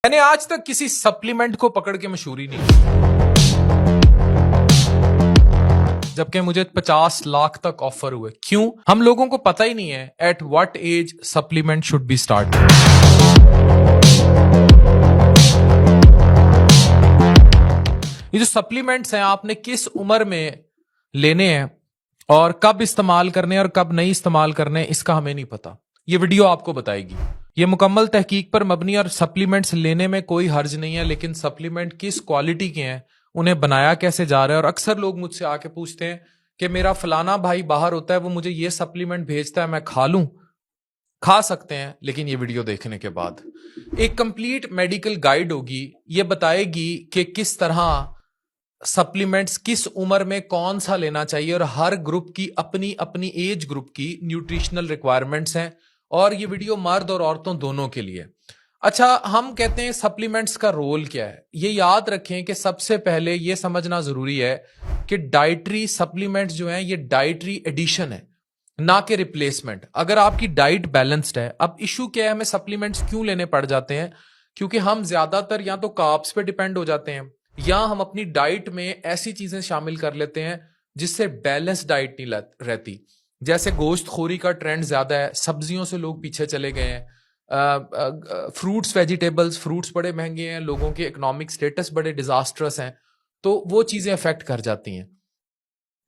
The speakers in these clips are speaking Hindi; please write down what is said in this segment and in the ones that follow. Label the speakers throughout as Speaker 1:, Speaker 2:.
Speaker 1: मैंने आज तक किसी सप्लीमेंट को पकड़ के मशहूरी नहीं की, जबकि मुझे 50 लाख तक ऑफर हुए। क्यों? हम लोगों को पता ही नहीं है at what age supplement should be start. ये जो सप्लीमेंट्स हैं आपने किस उम्र में लेने हैं और कब इस्तेमाल करने और कब नहीं इस्तेमाल करने, इसका हमें नहीं पता। ये वीडियो आपको बताएगी। ये मुकम्मल तहकीक पर मबनी और सप्लीमेंट्स लेने में कोई हर्ज नहीं है, लेकिन सप्लीमेंट किस क्वालिटी के हैं, उन्हें बनाया कैसे जा रहा है। और अक्सर लोग मुझसे आके पूछते हैं कि मेरा फलाना भाई बाहर होता है, वो मुझे ये सप्लीमेंट भेजता है, मैं खा लूं? खा सकते हैं, लेकिन ये वीडियो देखने के बाद एक कंप्लीट मेडिकल गाइड होगी। ये बताएगी कि किस तरह सप्लीमेंट्स किस उम्र में कौन सा लेना चाहिए, और हर ग्रुप की अपनी अपनी एज ग्रुप की न्यूट्रिशनल रिक्वायरमेंट्स हैं, और ये वीडियो मर्द और औरतों दोनों के लिए। अच्छा, हम कहते हैं सप्लीमेंट्स का रोल क्या है। ये याद रखें कि सबसे पहले ये समझना जरूरी है कि डाइटरी सप्लीमेंट्स जो हैं ये डाइटरी एडिशन है, ना कि रिप्लेसमेंट। अगर आपकी डाइट बैलेंस्ड है, अब इशू क्या है, हमें सप्लीमेंट्स क्यों लेने पड़ जाते हैं? क्योंकि हम ज्यादातर या तो कार्ब्स पे डिपेंड हो जाते हैं, या हम अपनी डाइट में ऐसी चीजें शामिल कर लेते हैं जिससे बैलेंस डाइट नहीं रहती। जैसे गोश्त खोरी का ट्रेंड ज्यादा है, सब्जियों से लोग पीछे चले गए हैं, फ्रूट्स वेजिटेबल्स, फ्रूट्स बड़े महंगे हैं, लोगों के इकोनॉमिक स्टेटस बड़े डिजास्ट्रस हैं, तो वो चीजें अफेक्ट कर जाती हैं।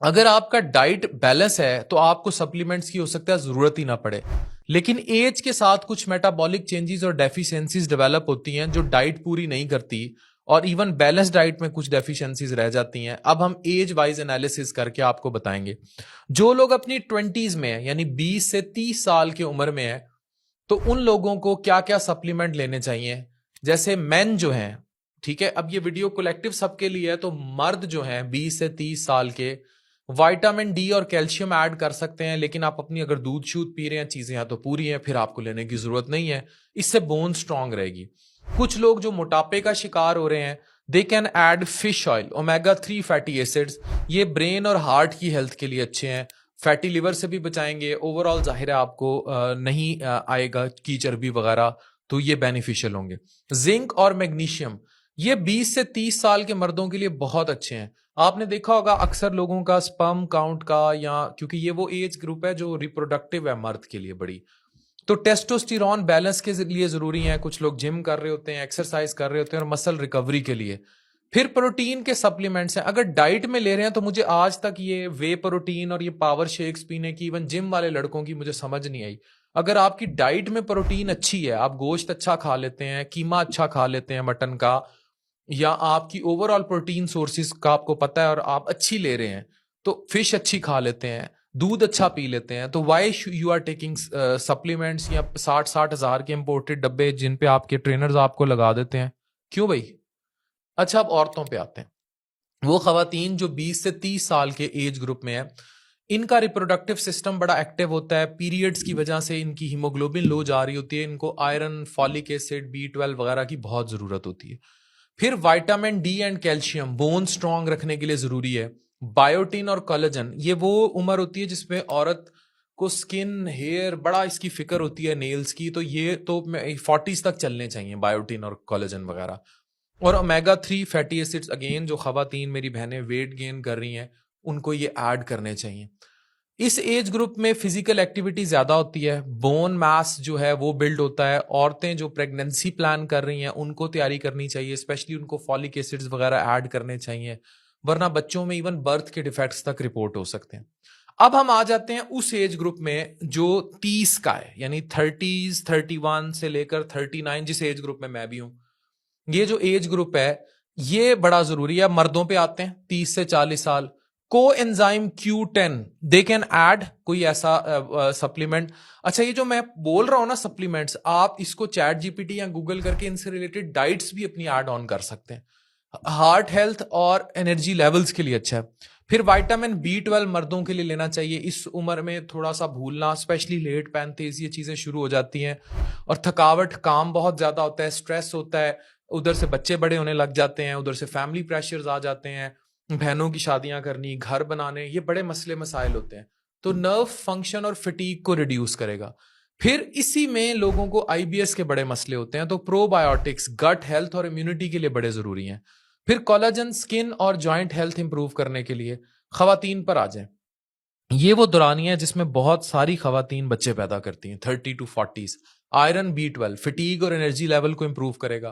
Speaker 1: अगर आपका डाइट बैलेंस है तो आपको सप्लीमेंट्स की हो सकता है जरूरत ही ना पड़े, लेकिन एज के साथ कुछ मेटाबॉलिक चेंजेस और डेफिशिएंसीज डेवलप होती हैं जो डाइट पूरी नहीं करती, और इवन बैलेंस डाइट में कुछ डेफिशिएंसीज रह जाती हैं। अब हम एज वाइज एनालिसिस करके आपको बताएंगे। जो लोग अपनी 20s में है, यानी 20 से 30 साल की उम्र में है, तो उन लोगों को क्या क्या सप्लीमेंट लेने चाहिए। जैसे मेन जो हैं, ठीक है, अब ये वीडियो कलेक्टिव सबके लिए है, तो मर्द जो हैं 20 से 30 साल के विटामिन डी और कैल्शियम ऐड कर सकते हैं, लेकिन आप अपनी अगर दूध शूध पी रहे हैं, चीजें या तो पूरी हैं, फिर आपको लेने की जरूरत नहीं है। इससे बोन स्ट्रांग रहेगी। कुछ लोग जो मोटापे का शिकार हो रहे हैं, they can add fish oil, omega 3 fatty acids. ये ब्रेन और हार्ट की हेल्थ के लिए अच्छे हैं, फैटी लिवर से भी बचाएंगे। ओवरऑल जाहिर है आपको नहीं आएगा की चर्बी वगैरह, तो ये बेनिफिशियल होंगे। जिंक और मैग्नीशियम, ये 20 से 30 साल के मर्दों के लिए बहुत अच्छे हैं। आपने देखा होगा अक्सर लोगों का स्पर्म काउंट का, या क्योंकि ये वो एज ग्रुप है जो रिप्रोडक्टिव है मर्द के लिए बड़ी, तो टेस्टोस्टेरोन बैलेंस के लिए जरूरी है। कुछ लोग जिम कर रहे होते हैं, एक्सरसाइज कर रहे होते हैं, और मसल रिकवरी के लिए। फिर प्रोटीन के सप्लीमेंट्स हैं। अगर डाइट में ले रहे हैं तो मुझे आज तक ये वे प्रोटीन और ये पावर शेक्स पीने की, इवन जिम वाले लड़कों की, मुझे समझ नहीं आई। अगर आपकी डाइट में प्रोटीन अच्छी है, आप गोश्त अच्छा खा लेते हैं, कीमा अच्छा खा लेते हैं मटन का, या आपकी ओवरऑल प्रोटीन सोर्सेज का आपको पता है और आप अच्छी ले रहे हैं, तो फिश अच्छी खा लेते हैं, दूध अच्छा पी लेते हैं, तो why you are taking supplements या 60-60 हजार के इंपोर्टेड डब्बे जिन पे आपके ट्रेनर्स आपको लगा देते हैं? क्यों भाई? अच्छा, अब औरतों पे आते हैं। वो खवातीन जो 20 से 30 साल के एज ग्रुप में है, इनका रिप्रोडक्टिव सिस्टम बड़ा एक्टिव होता है। पीरियड्स की वजह से इनकी हीमोग्लोबिन लो जा रही होती है, इनको आयरन, फॉलिक एसिड, B12 वगैरह की बहुत जरूरत होती है। फिर vitamin D and calcium bone strong रखने के लिए जरूरी है। बायोटिन और कोलेजन, ये वो उम्र होती है जिसमें औरत को स्किन, हेयर बड़ा इसकी फिक्र होती है, नेल्स की, तो ये तो 40s तक चलने चाहिए बायोटिन और कोलेजन वगैरह। और ओमेगा 3 फैटी एसिड्स, अगेन जो खवातीन मेरी बहनें वेट गेन कर रही हैं, उनको ये ऐड करने चाहिए। इस एज ग्रुप में फिजिकल एक्टिविटी ज्यादा होती है, बोन मास जो है वो बिल्ड होता है। औरतें जो प्रेगनेंसी प्लान कर रही हैं उनको तैयारी करनी चाहिए, स्पेशली उनको फॉलिक एसिड्स वगैरह ऐड करने चाहिए, वरना बच्चों में इवन बर्थ के डिफेक्ट्स तक रिपोर्ट हो सकते हैं। अब हम आ जाते हैं उस एज ग्रुप में जो 30 का है, यानी 30s, 31 से लेकर 39, जिस एज ग्रुप में मैं भी हूं। ये जो एज ग्रुप है ये बड़ा जरूरी है। मर्दों पे आते हैं 30 से 40 साल। को enzyme Q10 they can add कोई ऐसा सप्लीमेंट। अच्छा, ये जो मैं बोल रहा हूं ना सप्लीमेंट्स, आप इसको चैट जीपीटी या गूगल करके इनसे रिलेटेड डाइट्स भी अपनी ऐड ऑन कर सकते हैं। हार्ट हेल्थ और एनर्जी लेवल्स के लिए अच्छा है। फिर विटामिन B12 मर्दों के लिए लेना चाहिए। इस उम्र में थोड़ा सा भूलना, स्पेशली लेट 35, ये चीजें शुरू हो जाती हैं, और थकावट, काम बहुत ज्यादा होता है, स्ट्रेस होता है, उधर से बच्चे बड़े होने लग जाते हैं, उधर से फैमिली प्रेशर्स आ जाते हैं, बहनों की शादियां करनी, घर बनाने, ये बड़े मसले मसाइल होते हैं। तो नर्व फंक्शन और फटीग को रिड्यूस करेगा। फिर इसी में लोगों को आईबीएस के बड़े मसले होते हैं, तो प्रोबायोटिक्स गट हेल्थ और इम्यूनिटी के लिए बड़े जरूरी हैं। फिर कोलाजन स्किन और जॉइंट हेल्थ इंप्रूव करने के लिए। खवातीन पर आ जाएं, ये वो दौरानिया है जिसमें बहुत सारी खवातीन बच्चे पैदा करती हैं, 30 to 40s। आयरन B12 फिटीग और एनर्जी लेवल को इंप्रूव करेगा।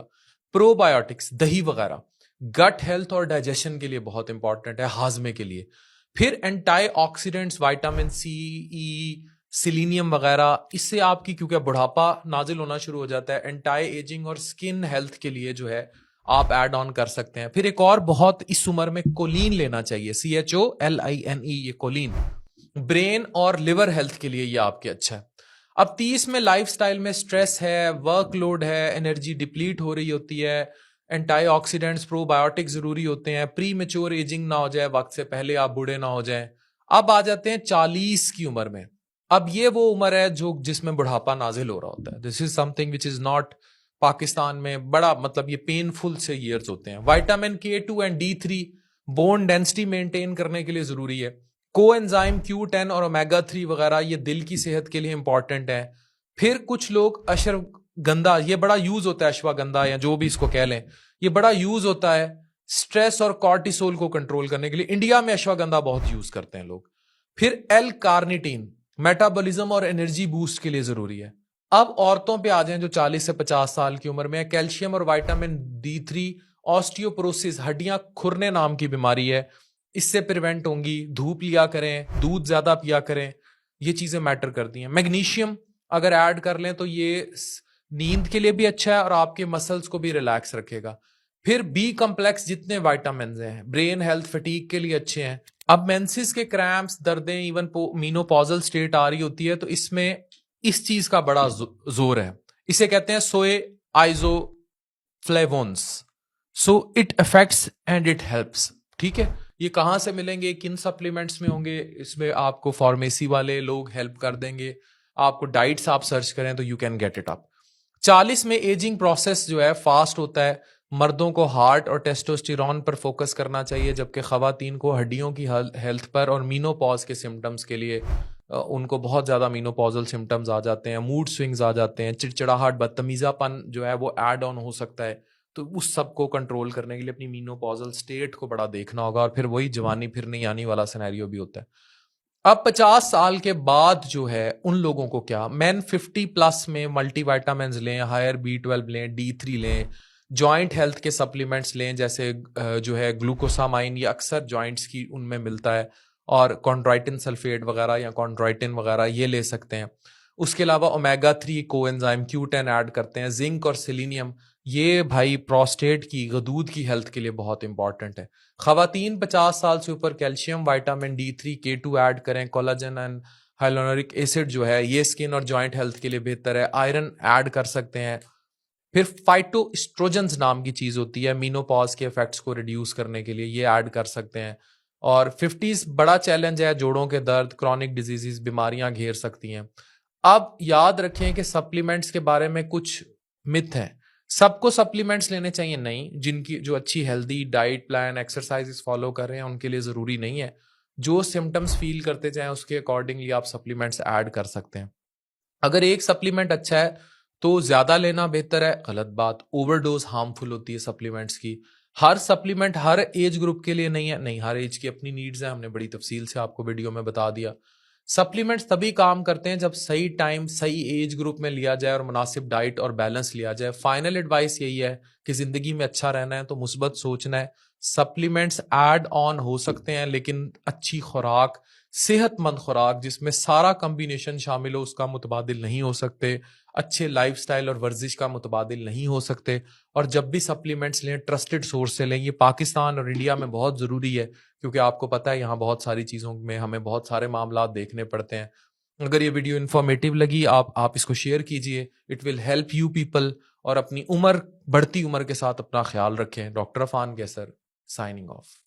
Speaker 1: प्रोबायोटिक्स दही वगैरह गट हेल्थ और डाइजेशन के लिए बहुत इंपॉर्टेंट है, हाजमे के लिए। फिर एंटीऑक्सीडेंट्स विटामिन सी, ई, सिलीनियम वगैरह, इससे आपकी क्योंकि बुढ़ापा नाजिल होना शुरू हो जाता है, एंटी एजिंग और स्किन हेल्थ के लिए जो है आप ऐड ऑन कर सकते हैं। फिर एक और बहुत इस उम्र में कोलिन लेना चाहिए, CHOLINE, ये कोलिन ब्रेन और लिवर हेल्थ के लिए ये आपके अच्छा है। अब 30 में लाइफस्टाइल में स्ट्रेस है, वर्कलोड है, एनर्जी डिप्लीट हो रही होती है, एंटीऑक्सीडेंट्स प्रोबायोटिक जरूरी होते हैं, प्री मेच्योर एजिंग ना हो जाए, वक्त से पहले आप बूढ़े ना हो जाएं। अब आ जाते हैं 40 की उम्र में। अब ये वो उम्र है जो जिसमें बुढ़ापा नाजिल हो रहा होता है। This is something which is not Pakistan में बड़ा, मतलब ये पेनफुल से ईयर्स होते हैं। Vitamin K2 and D3 bone density maintain करने के लिए जरूरी है। कोएंजाइम Q10 और ओमेगा 3 वगैरह ये दिल की सेहत के लिए इंपॉर्टेंट है। फिर कुछ लोग अश्वगंधा, ये बड़ा यूज होता है, अश्वगंधा या जो भी इसको कह लें, ये बड़ा यूज होता है स्ट्रेस और कॉर्टिसोल को कंट्रोल करने के लिए। इंडिया में अश्वगंधा बहुत यूज करते हैं लोग। फिर एल कार्निटीन मेटाबॉलिज्म और एनर्जी बूस्ट के लिए जरूरी है। अब औरतों पे आ जाएं जो 40 से 50 साल की उम्र में है। कैल्शियम और विटामिन D3, ऑस्टियोपोरोसिस हड्डियां खुरने नाम की बीमारी है, इससे प्रिवेंट होंगी। धूप लिया करें, दूध ज्यादा पिया करें, ये चीजें मैटर करती हैं। मैग्नीशियम अगर ऐड कर लें तो ये नींद के लिए भी अच्छा है और आपके मसल्स को भी रिलैक्स रखेगा। फिर बी कॉम्प्लेक्स जितने विटामिन हैं ब्रेन हेल्थ फटीग के लिए अच्छे हैं। अब मेंसेस के क्रैम्प्स, दर्दें, इवन मीनोपॉजल स्टेट आ रही होती है, तो इसमें इस चीज का बड़ा जोर है। इसे कहते हैं सोए isoflavones, so it affects and it helps. ठीक है, ये कहां से मिलेंगे, किन सप्लीमेंट्स में होंगे, इसमें आपको फार्मेसी वाले लोग हेल्प कर देंगे। आपको डाइट्स आप सर्च करें तो you can get it up. 40 में एजिंग प्रोसेस जो है फास्ट होता है। मर्दों को हार्ट और टेस्टोस्टेरोन पर फोकस करना चाहिए, जबकि खवातीन को हड्डियों की हेल्थ पर और मीनोपॉज के सिम्टम्स के लिए उनको बहुत ज़्यादा मीनोपॉजल सिम्टम्स आ जाते हैं, मूड स्विंग्स आ जाते हैं, चिड़चिड़ाहट, बदतमीज़ापन जो है वो ऐड ऑन हो सकता है। तो उस सब को कंट्रोल करने के लिए अपनी मीनोपॉजल स्टेट को बड़ा देखना होगा, और फिर वही जवानी फिर नहीं आने वाला सिनेरियो भी होता है। अब 50 साल के बाद जो है उन लोगों को क्या, मैन 50+ में मल्टीविटामिन लें, हायर B12 लें, D3 लें, जॉइंट हेल्थ के सप्लीमेंट्स लें, जैसे जो है ग्लूकोसामाइन, ये अक्सर जॉइंट्स की उनमें मिलता है, और कॉन्ड्राइटिन सल्फेट वगैरह या कॉन्ड्राइटिन वगैरह ये ले सकते हैं। उसके अलावा ओमेगा 3 कोएंजाइम Q10 ऐड करते हैं। जिंक और सेलेनियम ये भाई प्रोस्टेट की, गदूद की हेल्थ के लिए बहुत इंपॉर्टेंट है। खवातीन 50 साल से ऊपर calcium, vitamin D3, K2 add करें। कोलाजन एंड हाइलोनिक एसिड जो है ये स्किन और जॉइंट हेल्थ के लिए बेहतर है। आयरन ऐड कर सकते हैं। फिर फाइटोस्ट्रोजेंस नाम की चीज होती है मीनोपॉज के इफेक्ट्स को रिड्यूस करने के लिए, ये ऐड कर सकते हैं। और 50s बड़ा चैलेंज है, जोड़ों के दर्द, क्रॉनिक डिजीजेस, बीमारियां घेर सकती हैं। अब याद रखें कि सप्लीमेंट्स के बारे में कुछ मिथ हैं। सबको सप्लीमेंट्स लेने चाहिए नहीं, जिनकी जो अच्छी healthy diet plan, exercises follow कर रहे हैं उनके लिए जरूरी नहीं है। जो सिम्टम्स फील करते जाएं उसके अकॉर्डिंगली आप सप्लीमेंट्स ऐड कर सकते हैं। अगर एक सप्लीमेंट अच्छा है तो ज्यादा लेना बेहतर है, गलत बात। ओवरडोज हार्मफुल होती है सप्लीमेंट्स की। हर सप्लीमेंट हर एज ग्रुप के लिए नहीं है, नहीं, हर एज की अपनी नीड्स है, हमने बड़ी तफसील से आपको वीडियो में बता दिया। सप्लीमेंट्स तभी काम करते हैं जब सही टाइम, सही एज ग्रुप में लिया जाए और मुनासिब डाइट और बैलेंस लिया जाए। फाइनल एडवाइस यही है कि जिंदगी में अच्छा रहना है तो मुस्बत सोचना है। सप्लीमेंट्स ऐड ऑन हो सकते हैं, लेकिन अच्छी खुराक, सेहतमंद खुराक जिसमें सारा कॉम्बिनेशन शामिल हो, उसका मुतबादिल नहीं हो सकते। अच्छे लाइफस्टाइल और वर्जिश का मुतबादिल नहीं हो सकते। और जब भी सप्लीमेंट्स लें ट्रस्टेड सोर्स से लें। ये पाकिस्तान और इंडिया में बहुत ज़रूरी है, क्योंकि आपको पता है यहाँ बहुत सारी चीज़ों में हमें बहुत सारे मामला देखने पड़ते हैं। अगर ये वीडियो इन्फॉर्मेटिव लगी, आप इसको शेयर कीजिए, it will help you people. और अपनी उम्र, बढ़ती उम्र के साथ अपना ख्याल रखें। डॉक्टर अफान कैसर, साइनिंग ऑफ।